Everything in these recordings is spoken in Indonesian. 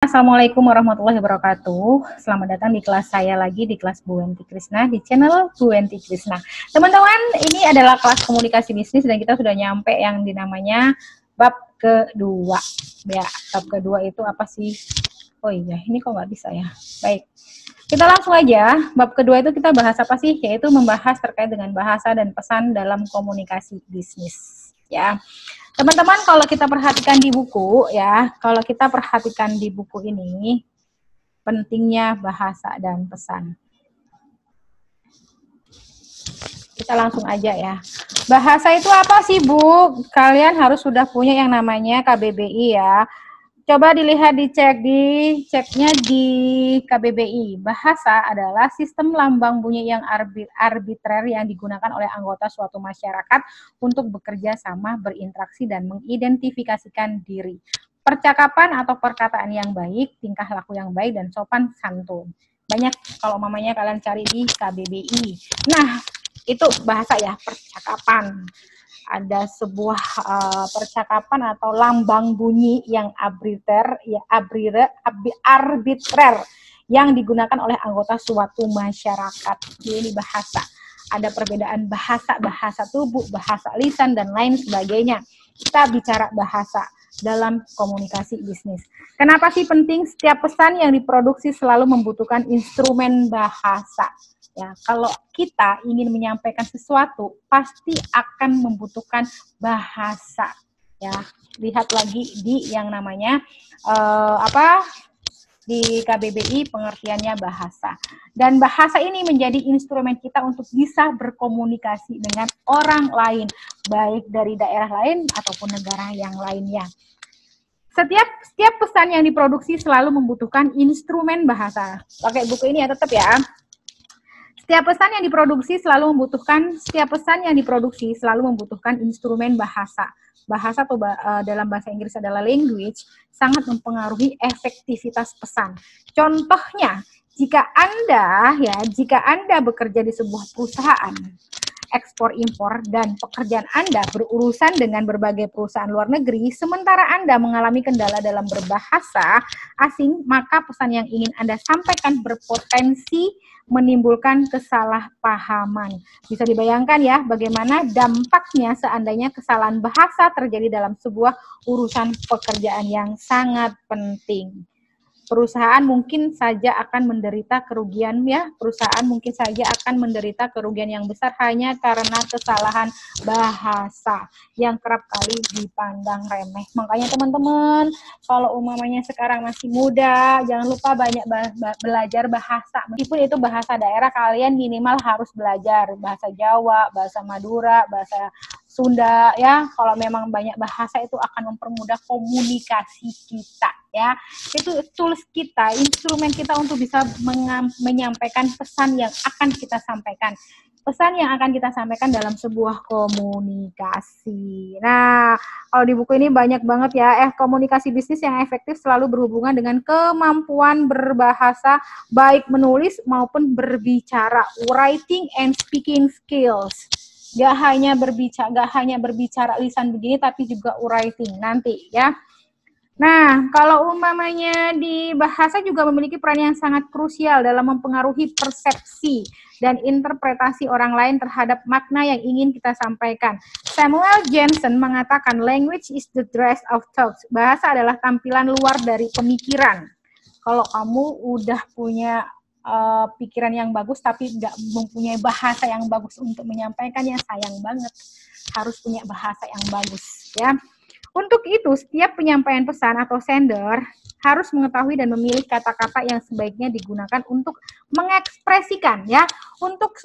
Assalamualaikum warahmatullahi wabarakatuh. Selamat datang di kelas saya lagi, di kelas Bu Wenti Krisna, di channel Bu Wenti Krisna. Teman-teman, ini adalah kelas komunikasi bisnis dan kita sudah nyampe yang dinamanya bab kedua. Ya, bab kedua itu apa sih? Oh iya, ini kok nggak bisa ya? Baik, kita langsung aja. Bab kedua itu kita bahas apa sih? Yaitu membahas terkait dengan bahasa dan pesan dalam komunikasi bisnis. Ya, teman-teman, kalau kita perhatikan di buku ya, kalau kita perhatikan di buku ini, pentingnya bahasa dan pesan. Kita langsung aja ya. Bahasa itu apa sih, Bu? Kalian harus sudah punya yang namanya KBBI ya. Coba dilihat ceknya di KBBI. Bahasa adalah sistem lambang bunyi yang arbitrer yang digunakan oleh anggota suatu masyarakat untuk bekerja sama, berinteraksi, dan mengidentifikasikan diri. Percakapan atau perkataan yang baik, tingkah laku yang baik, dan sopan santun. Banyak kalau mamanya kalian cari di KBBI. Nah, itu bahasa ya, percakapan. Ada sebuah percakapan atau lambang bunyi yang arbitrer yang digunakan oleh anggota suatu masyarakat. Ini bahasa. Ada perbedaan bahasa tubuh, bahasa lisan, dan lain sebagainya. Kita bicara bahasa dalam komunikasi bisnis. Kenapa sih penting? Setiap pesan yang diproduksi selalu membutuhkan instrumen bahasa. Ya, kalau kita ingin menyampaikan sesuatu, pasti akan membutuhkan bahasa. Ya, lihat lagi di yang namanya di KBBI pengertiannya bahasa. Dan bahasa ini menjadi instrumen kita untuk bisa berkomunikasi dengan orang lain, baik dari daerah lain ataupun negara yang lainnya. Setiap pesan yang diproduksi selalu membutuhkan instrumen bahasa. Pakai buku ini ya, tetap ya. Setiap pesan yang diproduksi selalu membutuhkan instrumen bahasa. Bahasa atau dalam bahasa Inggris adalah language, sangat mempengaruhi efektivitas pesan. Contohnya, jika Anda bekerja di sebuah perusahaan ekspor impor dan pekerjaan Anda berurusan dengan berbagai perusahaan luar negeri, sementara Anda mengalami kendala dalam berbahasa asing, maka pesan yang ingin Anda sampaikan berpotensi menimbulkan kesalahpahaman. Bisa dibayangkan ya bagaimana dampaknya seandainya kesalahan bahasa terjadi dalam sebuah urusan pekerjaan yang sangat penting. Perusahaan mungkin saja akan menderita kerugian ya, perusahaan mungkin saja akan menderita kerugian yang besar hanya karena kesalahan bahasa yang kerap kali dipandang remeh. Makanya teman-teman, kalau umpamanya sekarang masih muda, jangan lupa banyak belajar bahasa. Meskipun itu bahasa daerah, kalian minimal harus belajar bahasa Jawa, bahasa Madura, bahasa Sunda ya. Kalau memang banyak bahasa itu akan mempermudah komunikasi kita ya. Itu tools kita, instrumen kita untuk bisa menyampaikan pesan yang akan kita sampaikan. Pesan yang akan kita sampaikan dalam sebuah komunikasi. Nah, kalau di buku ini banyak banget ya, komunikasi bisnis yang efektif selalu berhubungan dengan kemampuan berbahasa, baik menulis maupun berbicara, writing and speaking skills. Gak hanya berbicara lisan begini, tapi juga writing nanti ya. Nah, kalau umpamanya di bahasa juga memiliki peran yang sangat krusial dalam mempengaruhi persepsi dan interpretasi orang lain terhadap makna yang ingin kita sampaikan. Samuel Johnson mengatakan, language is the dress of thoughts. Bahasa adalah tampilan luar dari pemikiran. Kalau kamu udah punya pikiran yang bagus tapi nggak mempunyai bahasa yang bagus untuk menyampaikannya, sayang banget. Harus punya bahasa yang bagus, ya. Untuk itu, setiap penyampaian pesan atau sender harus mengetahui dan memilih kata-kata yang sebaiknya digunakan untuk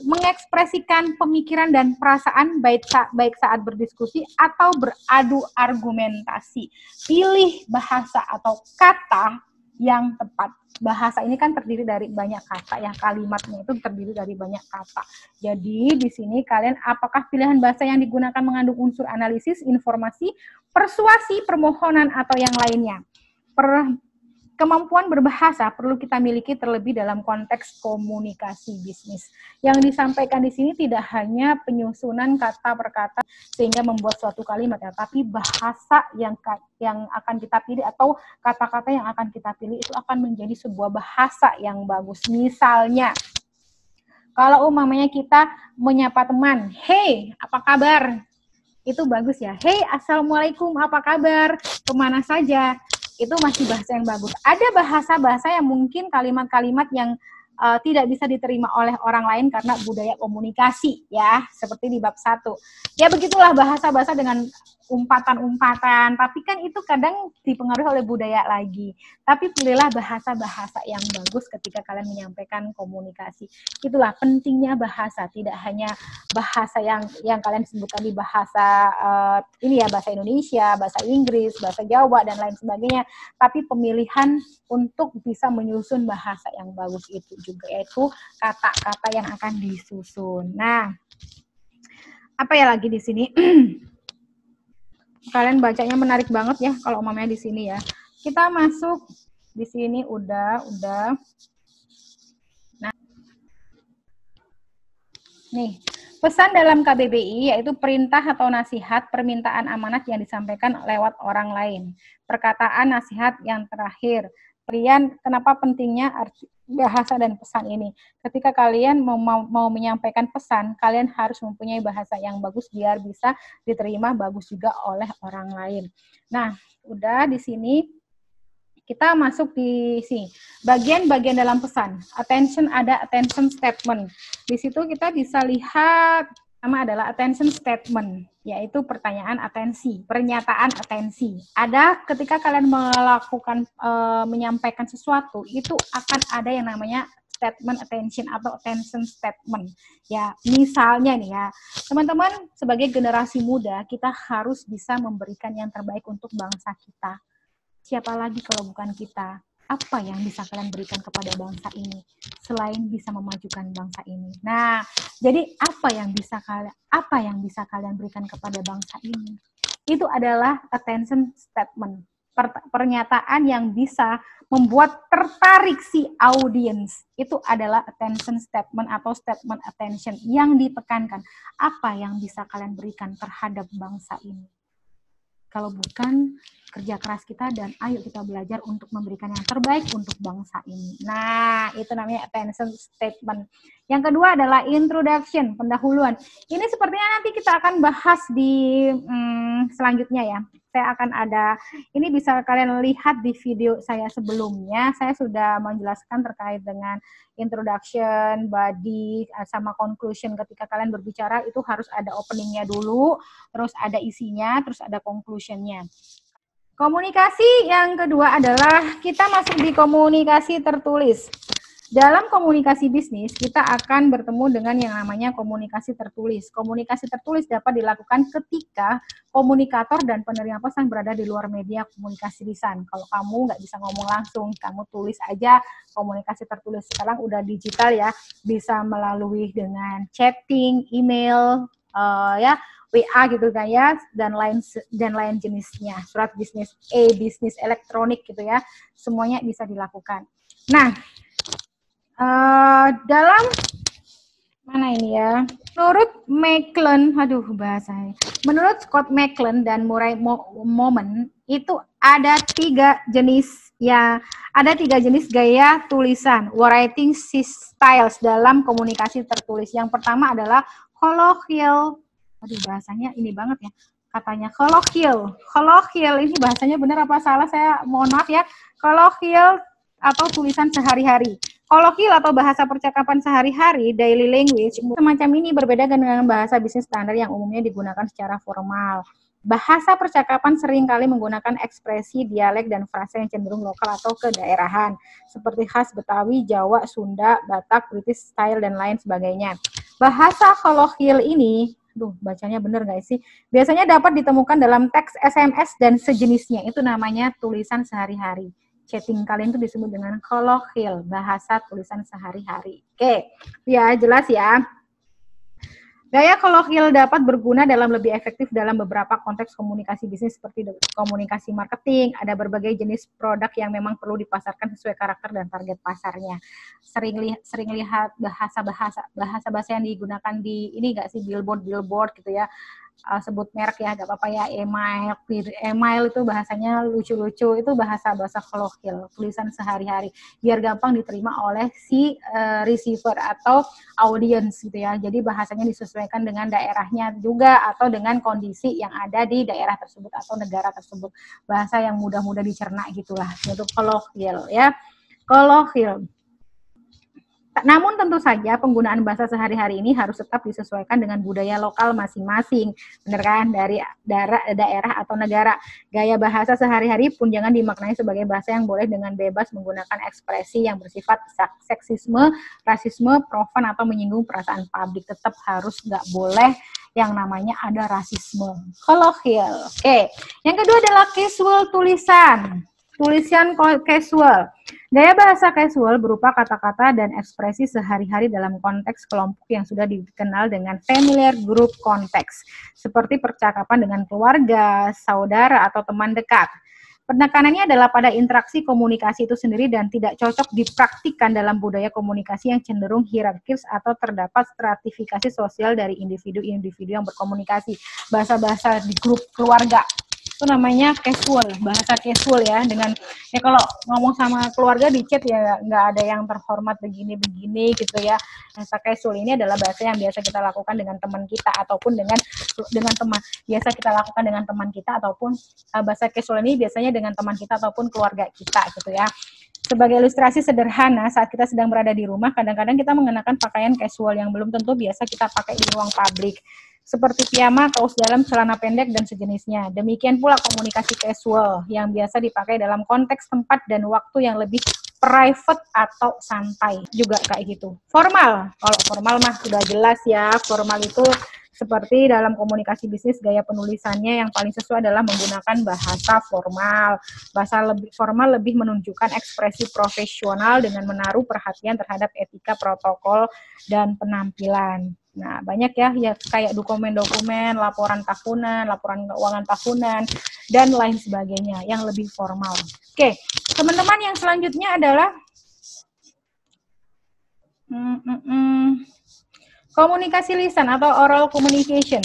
mengekspresikan pemikiran dan perasaan baik saat berdiskusi atau beradu argumentasi. Pilih bahasa atau kata yang tepat. Bahasa ini kan terdiri dari banyak kata, ya, kalimatnya itu terdiri dari banyak kata. Jadi di sini kalian, apakah pilihan bahasa yang digunakan mengandung unsur analisis, informasi, persuasi, permohonan, atau yang lainnya? kemampuan berbahasa perlu kita miliki terlebih dalam konteks komunikasi bisnis. Yang disampaikan di sini tidak hanya penyusunan kata per kata sehingga membuat suatu kalimat, ya, tapi bahasa yang akan kita pilih atau kata-kata yang akan kita pilih itu akan menjadi sebuah bahasa yang bagus. Misalnya, kalau umpamanya kita menyapa teman, "Hey, apa kabar?" Itu bagus ya. "Hey, assalamualaikum, apa kabar? Kemana saja?" Itu masih bahasa yang bagus. Ada bahasa-bahasa yang mungkin kalimat-kalimat yang tidak bisa diterima oleh orang lain karena budaya komunikasi, ya, seperti di bab 1. Ya begitulah bahasa-bahasa dengan umpatan-umpatan, tapi kan itu kadang dipengaruhi oleh budaya lagi. Tapi pilihlah bahasa-bahasa yang bagus ketika kalian menyampaikan komunikasi. Itulah pentingnya bahasa, tidak hanya bahasa yang kalian sebutkan di bahasa ini ya, bahasa Indonesia, bahasa Inggris, bahasa Jawa dan lain sebagainya, tapi pemilihan untuk bisa menyusun bahasa yang bagus itu juga, yaitu kata-kata yang akan disusun. Nah, apa ya lagi di sini? Kalian bacanya menarik banget ya kalau umpamanya di sini ya. Kita masuk di sini udah. Nah, nih, pesan dalam KBBI yaitu perintah atau nasihat, permintaan amanat yang disampaikan lewat orang lain. Perkataan nasihat yang terakhir. Kalian kenapa pentingnya arti bahasa dan pesan ini? Ketika kalian mau menyampaikan pesan, kalian harus mempunyai bahasa yang bagus biar bisa diterima bagus juga oleh orang lain. Nah, udah di sini kita masuk di sini. Bagian-bagian dalam pesan. Attention, ada attention statement. Di situ kita bisa lihat nama adalah attention statement, yaitu pertanyaan atensi, pernyataan atensi. Ada ketika kalian melakukan menyampaikan sesuatu, itu akan ada yang namanya statement attention atau attention statement. Ya, misalnya nih ya, teman-teman sebagai generasi muda, kita harus bisa memberikan yang terbaik untuk bangsa kita. Siapa lagi kalau bukan kita? Apa yang bisa kalian berikan kepada bangsa ini selain bisa memajukan bangsa ini? Nah, jadi apa yang bisa kalian berikan kepada bangsa ini? Itu adalah attention statement. Pernyataan yang bisa membuat tertarik si audiens. Itu adalah attention statement atau statement attention yang ditekankan. Apa yang bisa kalian berikan terhadap bangsa ini? Kalau bukan kerja keras kita dan ayo kita belajar untuk memberikan yang terbaik untuk bangsa ini. Nah, itu namanya attention statement. Yang kedua adalah introduction, pendahuluan. Ini sepertinya nanti kita akan bahas di selanjutnya ya. Saya akan ada, ini bisa kalian lihat di video saya sebelumnya, saya sudah menjelaskan terkait dengan introduction, body, sama conclusion. Ketika kalian berbicara itu harus ada openingnya dulu, terus ada isinya, terus ada conclusionnya. Komunikasi yang kedua adalah kita masuk di komunikasi tertulis. Dalam komunikasi bisnis, kita akan bertemu dengan yang namanya komunikasi tertulis. Komunikasi tertulis dapat dilakukan ketika komunikator dan penerima pesan berada di luar media komunikasi lisan. Kalau kamu nggak bisa ngomong langsung, kamu tulis aja komunikasi tertulis. Sekarang udah digital ya, bisa melalui dengan chatting, email, ya, WA gitu kan ya, dan lain jenisnya, surat bisnis, bisnis elektronik gitu ya, semuanya bisa dilakukan. Nah, dalam mana ini ya? Menurut Macklin, menurut Scott Macklin dan Murray Momen itu ada tiga jenis gaya tulisan, writing styles dalam komunikasi tertulis. Yang pertama adalah colloquial. Bahasanya ini banget ya. Katanya colloquial ini bahasanya benar apa salah? Saya mohon maaf ya. Colloquial atau tulisan sehari-hari. Kolokil atau bahasa percakapan sehari-hari, daily language, semacam ini berbeda dengan bahasa bisnis standar yang umumnya digunakan secara formal. Bahasa percakapan seringkali menggunakan ekspresi, dialek, dan frasa yang cenderung lokal atau kedaerahan, seperti khas Betawi, Jawa, Sunda, Batak, British style, dan lain sebagainya. Bahasa kolokil ini, bacanya bener nggak sih? Biasanya dapat ditemukan dalam teks SMS dan sejenisnya, itu namanya tulisan sehari-hari. Chatting kalian itu disebut dengan colloquial, bahasa tulisan sehari-hari. Oke, ya jelas ya. Gaya kolokvial dapat berguna dalam lebih efektif dalam beberapa konteks komunikasi bisnis seperti komunikasi marketing. Ada berbagai jenis produk yang memang perlu dipasarkan sesuai karakter dan target pasarnya. Sering lihat bahasa yang digunakan di ini nggak sih, billboard gitu ya. Sebut merek ya, gak apa-apa ya, email itu bahasanya lucu-lucu, itu bahasa kolokvial, tulisan sehari-hari, biar gampang diterima oleh si receiver atau audience gitu ya. Jadi bahasanya disesuaikan dengan daerahnya juga atau dengan kondisi yang ada di daerah tersebut atau negara tersebut. Bahasa yang mudah-mudah dicerna gitulah, itu kolokvial ya. Kolokvial. Namun tentu saja penggunaan bahasa sehari-hari ini harus tetap disesuaikan dengan budaya lokal masing-masing, benar kan? Dari daerah atau negara. Gaya bahasa sehari-hari pun jangan dimaknai sebagai bahasa yang boleh dengan bebas menggunakan ekspresi yang bersifat seksisme, rasisme, profan atau menyinggung perasaan publik. Tetap harus nggak boleh yang namanya ada rasisme. Kolokvial. Oke. Yang kedua adalah casual tulisan. Tulisan casual. Gaya bahasa casual berupa kata-kata dan ekspresi sehari-hari dalam konteks kelompok yang sudah dikenal dengan familiar group konteks, seperti percakapan dengan keluarga, saudara, atau teman dekat. Penekanannya adalah pada interaksi komunikasi itu sendiri dan tidak cocok dipraktikkan dalam budaya komunikasi yang cenderung hierarkis atau terdapat stratifikasi sosial dari individu-individu yang berkomunikasi. Bahasa-bahasa di grup keluarga itu namanya casual, bahasa casual ya. Dengan ya kalau ngomong sama keluarga di chat ya nggak ada yang terhormat begini gitu ya. Bahasa casual ini adalah bahasa yang biasa kita lakukan dengan teman kita ataupun dengan teman biasa kita lakukan dengan teman kita, ataupun bahasa casual ini biasanya dengan teman kita ataupun keluarga kita gitu ya. Sebagai ilustrasi sederhana, saat kita sedang berada di rumah, kadang-kadang kita mengenakan pakaian casual yang belum tentu biasa kita pakai di ruang publik, seperti piyama, kaos dalam, celana pendek, dan sejenisnya. Demikian pula komunikasi casual yang biasa dipakai dalam konteks tempat dan waktu yang lebih private atau santai. Juga kayak gitu. Formal, kalau formal mah sudah jelas ya, formal itu seperti dalam komunikasi bisnis, gaya penulisannya yang paling sesuai adalah menggunakan bahasa formal. Bahasa lebih formal lebih menunjukkan ekspresi profesional dengan menaruh perhatian terhadap etika, protokol, dan penampilan. Nah, banyak ya kayak dokumen-dokumen, laporan tahunan, laporan keuangan tahunan, dan lain sebagainya yang lebih formal. Oke, teman-teman, yang selanjutnya adalah komunikasi lisan atau oral communication.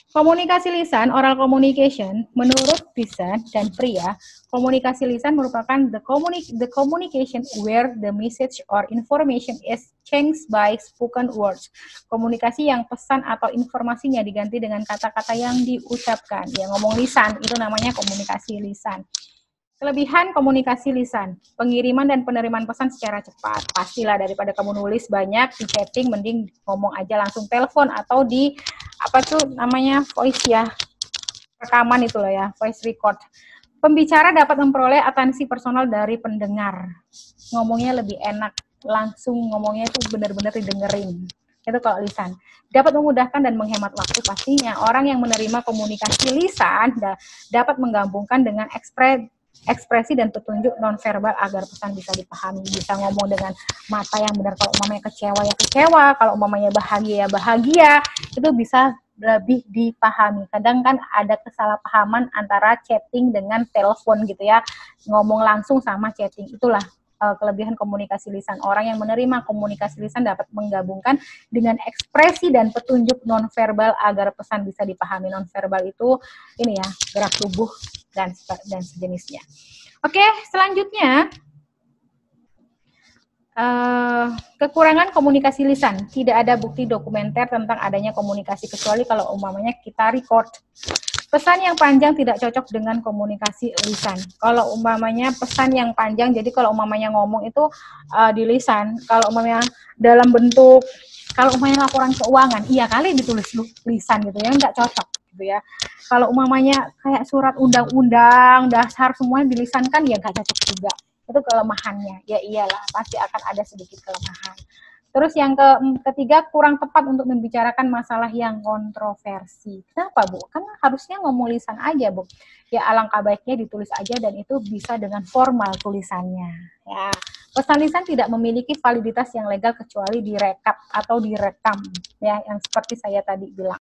Komunikasi lisan, oral communication, menurut Pisan dan Pria, komunikasi lisan merupakan the communication where the message or information is changed by spoken words. Komunikasi yang pesan atau informasinya diganti dengan kata-kata yang diucapkan. Ya, ngomong lisan, itu namanya komunikasi lisan. Kelebihan komunikasi lisan, pengiriman dan penerimaan pesan secara cepat. Pastilah daripada kamu nulis banyak di chatting, mending ngomong aja langsung telepon atau di apa tuh namanya voice ya, rekaman itu loh ya, voice record. Pembicara dapat memperoleh atensi personal dari pendengar. Ngomongnya lebih enak, langsung ngomongnya itu benar-benar didengerin. Itu kalau lisan. Dapat memudahkan dan menghemat waktu pastinya. Orang yang menerima komunikasi lisan dapat menggabungkan dengan ekspresi dan petunjuk nonverbal agar pesan bisa dipahami. Bisa ngomong dengan mata yang benar, kalau umpamanya kecewa ya kecewa, kalau umpamanya bahagia ya bahagia, itu bisa lebih dipahami. Kadang kan ada kesalahpahaman antara chatting dengan telepon gitu ya, ngomong langsung sama chatting. Itulah kelebihan komunikasi lisan. Orang yang menerima komunikasi lisan dapat menggabungkan dengan ekspresi dan petunjuk nonverbal agar pesan bisa dipahami. Nonverbal itu ini ya, gerak tubuh dan sejenisnya. Oke, selanjutnya kekurangan komunikasi lisan. Tidak ada bukti dokumenter tentang adanya komunikasi kecuali kalau umpamanya kita record. Pesan yang panjang tidak cocok dengan komunikasi lisan. Kalau umpamanya pesan yang panjang, jadi kalau umpamanya ngomong itu di lisan, kalau umpamanya dalam bentuk, kalau umpamanya laporan keuangan, iya kali ditulis lisan gitu ya, nggak cocok gitu ya. Kalau umpamanya kayak surat undang-undang, dasar semuanya dilisankan, ya nggak cocok juga. Itu kelemahannya. Ya iyalah, pasti akan ada sedikit kelemahan. Terus yang ketiga, kurang tepat untuk membicarakan masalah yang kontroversi. Kenapa, Bu? Kan harusnya ngomong lisan aja, Bu. Ya alangkah baiknya ditulis aja dan itu bisa dengan formal tulisannya. Ya, pesan lisan tidak memiliki validitas yang legal kecuali direkap atau direkam. Ya, yang seperti saya tadi bilang.